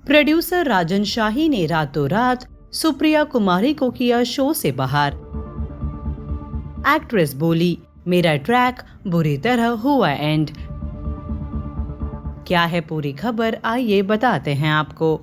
Producer राजन शाही ने रातों रात सुप्रिया कुमारी को किया शो से बाहर। एक्ट्रेस बोली, मेरा ट्रैक बुरी तरह हुआ एंड। क्या है पूरी खबर, आइए बताते हैं आपको।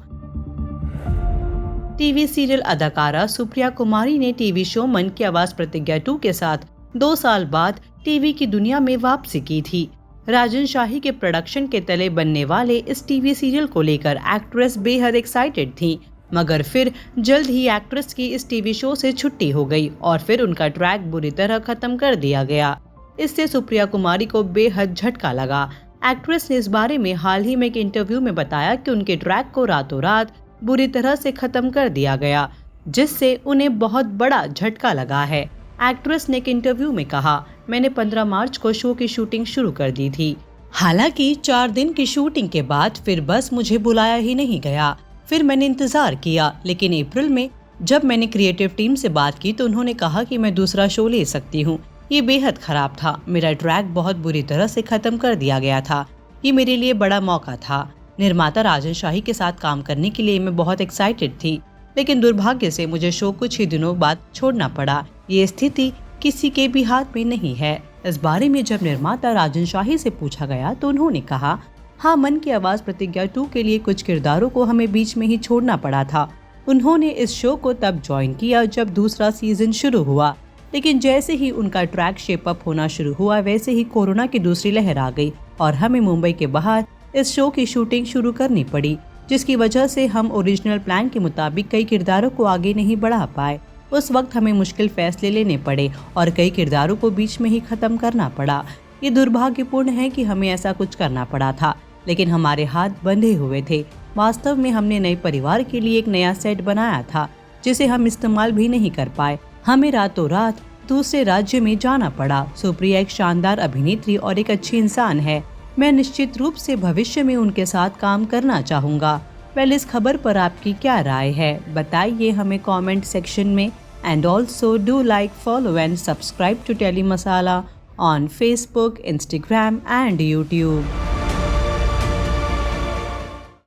टीवी सीरियल अदाकारा सुप्रिया कुमारी ने टीवी शो मन की आवाज प्रतिज्ञा 2 के साथ 2 साल बाद टीवी की दुनिया में वापसी की थी। राजन शाही के प्रोडक्शन के तले बनने वाले इस टीवी सीरियल को लेकर एक्ट्रेस बेहद एक्साइटेड थी, मगर फिर जल्द ही एक्ट्रेस की इस टीवी शो से छुट्टी हो गई और फिर उनका ट्रैक बुरी तरह खत्म कर दिया गया। इससे सुप्रिया कुमारी को बेहद झटका लगा। एक्ट्रेस ने इस बारे में हाल ही में एक इंटरव्यू में बताया कि उनके ट्रैक को रातों रात बुरी तरह से खत्म कर दिया गया, जिससे उन्हें बहुत बड़ा झटका लगा है। एक्ट्रेस ने एक इंटरव्यू में कहा, मैंने 15 मार्च को शो की शूटिंग शुरू कर दी थी। हालांकि 4 दिन की शूटिंग के बाद फिर बस मुझे बुलाया ही नहीं गया। फिर मैंने इंतजार किया, लेकिन अप्रैल में जब मैंने क्रिएटिव टीम से बात की तो उन्होंने कहा कि मैं दूसरा शो ले सकती हूँ। ये बेहद खराब था। मेरा ट्रैक बहुत बुरी तरह से खत्म कर दिया गया था। ये मेरे लिए बड़ा मौका था। निर्माता राजन शाही के साथ काम करने के लिए मैं बहुत एक्साइटेड थी, लेकिन दुर्भाग्य से मुझे शो कुछ ही दिनों बाद छोड़ना पड़ा। ये स्थिति किसी के भी हाथ में नहीं है। इस बारे में जब निर्माता राजन शाही से पूछा गया तो उन्होंने कहा, हाँ, मन की आवाज प्रतिज्ञा 2 के लिए कुछ किरदारों को हमें बीच में ही छोड़ना पड़ा था। उन्होंने इस शो को तब ज्वाइन किया जब दूसरा सीजन शुरू हुआ, लेकिन जैसे ही उनका ट्रैक शेप अप होना शुरू हुआ वैसे ही कोरोना की दूसरी लहर आ गई और हमें मुंबई के बाहर इस शो की शूटिंग शुरू करनी पड़ी, जिसकी वजह से हम ओरिजिनल प्लान के मुताबिक कई किरदारों को आगे नहीं बढ़ा पाए। उस वक्त हमें मुश्किल फैसले लेने पड़े और कई किरदारों को बीच में ही खत्म करना पड़ा। ये दुर्भाग्यपूर्ण है कि हमें ऐसा कुछ करना पड़ा था, लेकिन हमारे हाथ बंधे हुए थे। वास्तव में हमने नए परिवार के लिए एक नया सेट बनाया था, जिसे हम इस्तेमाल भी नहीं कर पाए। हमें रातों रात दूसरे राज्य में जाना पड़ा। सुप्रिया एक शानदार अभिनेत्री और एक अच्छी इंसान है। मैं निश्चित रूप से भविष्य में उनके साथ काम करना चाहूँगा। पहले इस खबर पर आपकी क्या राय है, बताइए हमें कमेंट सेक्शन में। And also do like, follow and subscribe to Tele Masala on Facebook, Instagram and YouTube.